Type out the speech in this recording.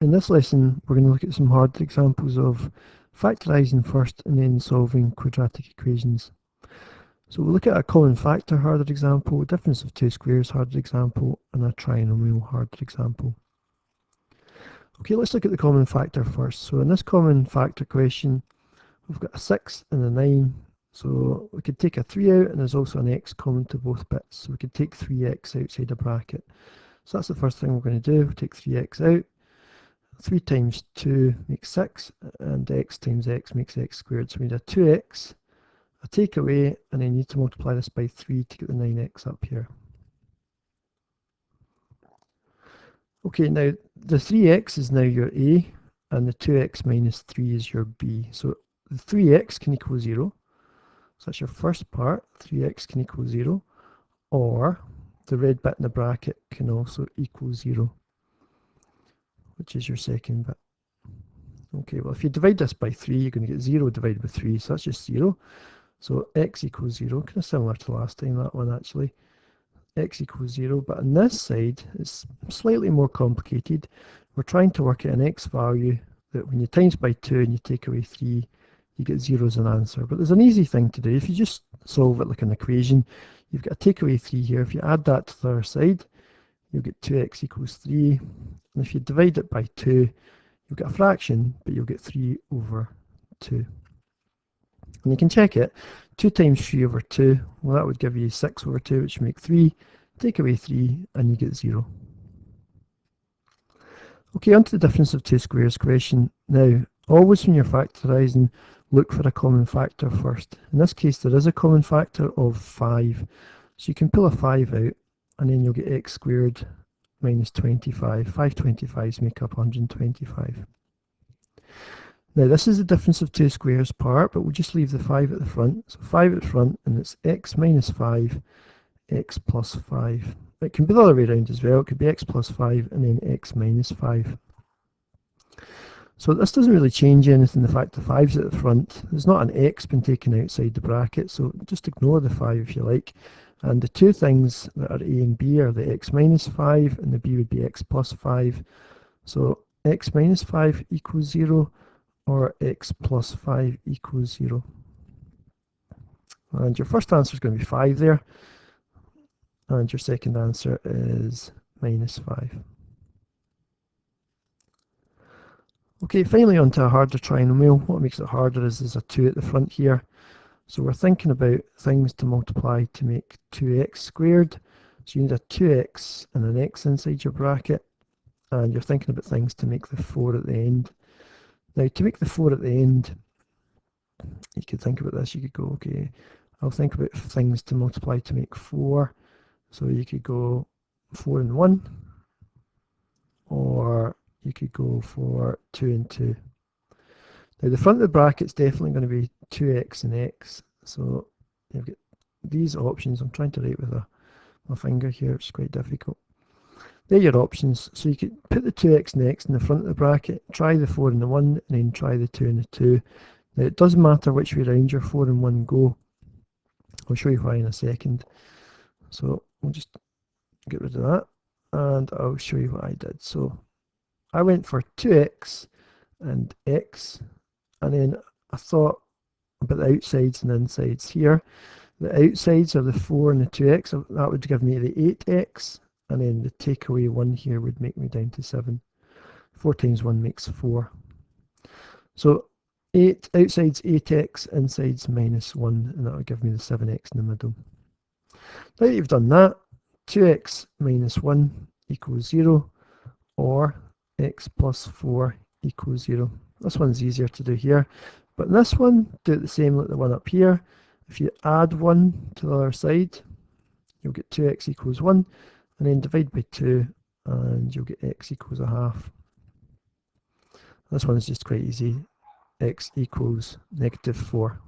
In this lesson, we're going to look at some hard examples of factorising first and then solving quadratic equations. So we'll look at a common factor harder example, a difference of two squares harder example, and a trinomial harder example. Okay, let's look at the common factor first. So in this common factor question, we've got a 6 and a 9. So we could take a 3 out, and there's also an x common to both bits. So we could take 3x outside a bracket. So that's the first thing we're going to do. We'll take 3x out. 3 times 2 makes 6, and x times x makes x squared. So we need a 2x, a take away, and then you need to multiply this by 3 to get the 9x up here. Okay, now the 3x is now your a, and the 2x minus 3 is your b. So the 3x can equal 0. So that's your first part, 3x can equal 0. Or the red bit in the bracket can also equal 0, which is your second bit. Okay, well, if you divide this by 3, you're going to get 0 divided by 3, so that's just 0. So x equals 0, kind of similar to last time, that one actually. X equals 0, but on this side, it's slightly more complicated. We're trying to work out an x value that when you times by 2 and you take away 3, you get 0 as an answer. But there's an easy thing to do. If you just solve it like an equation, you've got a take away 3 here. If you add that to the other side, you'll get 2x equals 3. And if you divide it by 2, you'll get a fraction, but you'll get 3 over 2. And you can check it. 2 times 3 over 2, well, that would give you 6 over 2, which would make 3. Take away 3, and you get 0. Okay, on to the difference of two squares question. Now, always when you're factorising, look for a common factor first. In this case, there is a common factor of 5. So you can pull a 5 out, and then you'll get x squared minus 25. 5 25s make up 125. Now this is the difference of two squares part, but we'll just leave the 5 at the front. So 5 at the front, and it's x minus 5, x plus 5. It can be the other way around as well. It could be x plus 5 and then x minus 5. So this doesn't really change anything, the fact the 5's at the front. There's not an x been taken outside the bracket, so just ignore the 5 if you like. And the two things that are a and b are the x minus 5, and the b would be x plus 5. So x minus 5 equals 0, or x plus 5 equals 0. And your first answer is going to be 5 there, and your second answer is minus 5. Okay, finally onto a harder trinomial. What makes it harder is there's a 2 at the front here. So we're thinking about things to multiply to make 2x squared. So you need a 2x and an x inside your bracket, and you're thinking about things to make the 4 at the end. Now, to make the 4 at the end, you could think about this. You could go, okay, I'll think about things to multiply to make 4. So you could go 4 and 1, or you could go for 2 and 2. Now, the front of the bracket's definitely going to be 2x and x. So you've got these options. I'm trying to write with my finger here. It's quite difficult. They're your options. So you could put the 2x and x in the front of the bracket, try the 4 and the 1, and then try the 2 and the 2. Now, it doesn't matter which way around your 4 and 1 go. I'll show you why in a second. So we'll just get rid of that, and I'll show you what I did. So I went for 2x and x, and then I thought about the outsides and insides here. The outsides are the 4 and the 2x. So that would give me the 8x. And then the takeaway 1 here would make me down to 7. 4 times 1 makes 4. So 8 outsides 8x, insides minus 1, and that would give me the 7x in the middle. Now that you've done that, 2x minus 1 equals 0, or x plus 4 equals 0. This one's easier to do here, but in this one, do it the same like the one up here. If you add 1 to the other side, you'll get 2x equals 1. And then divide by 2, and you'll get x equals a half. This one is just quite easy. X equals negative 4.